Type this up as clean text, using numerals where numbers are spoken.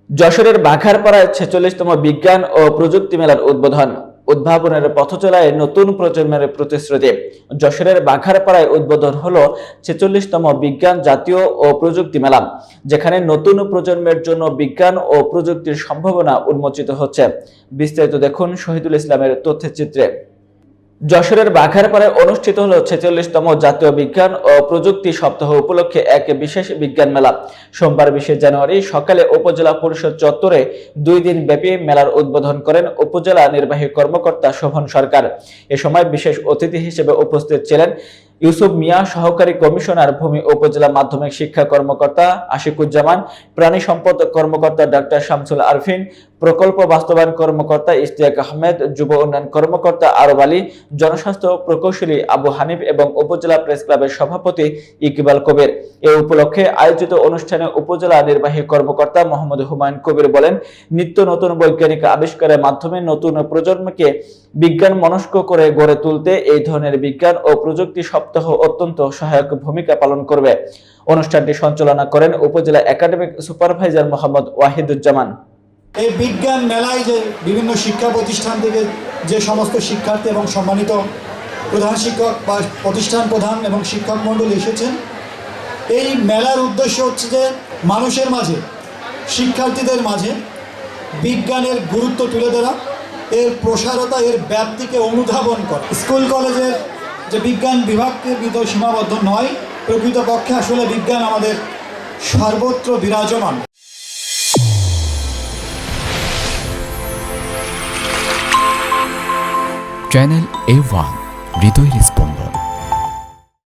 যশোরের বাঘারপাড়ায় ৪৬তম বিজ্ঞান ও প্রযুক্তি মেলার উদ্বোধন। উদ্ভাবনের পথচলায় নতুন প্রজন্মের প্রতিশ্রুতি। যশোরের বাঘারপাড়ায় উদ্বোধন হলো ৪৬তম বিজ্ঞান জাতীয় ও প্রযুক্তি মেলা, যেখানে নতুন প্রজন্মের জন্য বিজ্ঞান ও প্রযুক্তির সম্ভাবনা উন্মোচিত হচ্ছে। বিস্তারিত দেখুন শহীদুল ইসলামের তথ্যচিত্রে। যশোরের বাঘারপাড়ায় অনুষ্ঠিত হলো ৪৬তম জাতীয় বিজ্ঞান ও প্রযুক্তি সপ্তাহ উপলক্ষে এক বিশেষ বিজ্ঞান মেলা। সোমবার ২০ জানুয়ারি সকালে উপজেলা পরিষদ চত্বরে ২ দিন ব্যাপী মেলার উদ্বোধন করেন উপজেলা নির্বাহী কর্মকর্তা শোভন সরকার। এ সময় বিশেষ অতিথি হিসেবে উপস্থিত ছিলেন ইউসুফ মিয়া, সহকারী কমিশনার ভূমি উপজেলা মাধ্যমিক শিক্ষা কর্মকর্তা আশিকুজ্জামান, প্রাণী সম্পদ কর্মকর্তা ডাক্তার শামসুল আরফিন, প্রকল্প বাস্তবায়ন কর্মকর্তা ইশতিয়াক আহমেদ, যুব উন্নয়ন কর্মকর্তা আরব আলী, জনস্বাস্থ্য প্রকৌশলী আবু হানিফ এবং উপজেলা প্রেস ক্লাবের সভাপতি ইকবাল কবির। এ উপলক্ষে আয়োজিত অনুষ্ঠানে উপজেলা নির্বাহী কর্মকর্তা মোহাম্মদ হুমায়ুন কবির বলেন, নিত্য নতুন বৈজ্ঞানিক আবিষ্কারের মাধ্যমে নতুন প্রজন্মকে বিজ্ঞান মনস্ক করে গড়ে তুলতে এই ধরনের বিজ্ঞান ও প্রযুক্তি সপ্তাহ অত্যন্ত সহায়ক ভূমিকা পালন করবে। অনুষ্ঠানটি সঞ্চালনা করেন উপজেলা একাডেমিক সুপারভাইজার মোহাম্মদ ওয়াহিদুজ্জামান। এই বিজ্ঞান মেলায় যে বিভিন্ন শিক্ষা প্রতিষ্ঠান থেকে যে সমস্ত শিক্ষার্থী এবং সম্মানিত প্রধান শিক্ষক বা প্রতিষ্ঠান প্রধান এবং শিক্ষক মণ্ডলী এসেছেন, এই মেলার উদ্দেশ্য হচ্ছে যে মানুষের মাঝে, শিক্ষার্থীদের মাঝে বিজ্ঞানের গুরুত্ব তুলে ধরা, এর প্রসারতা, এর ব্যাপ্তিকে অনুধাবন করা। স্কুল কলেজের যে বিজ্ঞান বিভাগকে ভিতরে সীমাবদ্ধ নয়, প্রকৃতপক্ষে আসলে বিজ্ঞান আমাদের সর্বত্র বিরাজমান। চ্যানেল A1 হৃদয় রেসপন্স।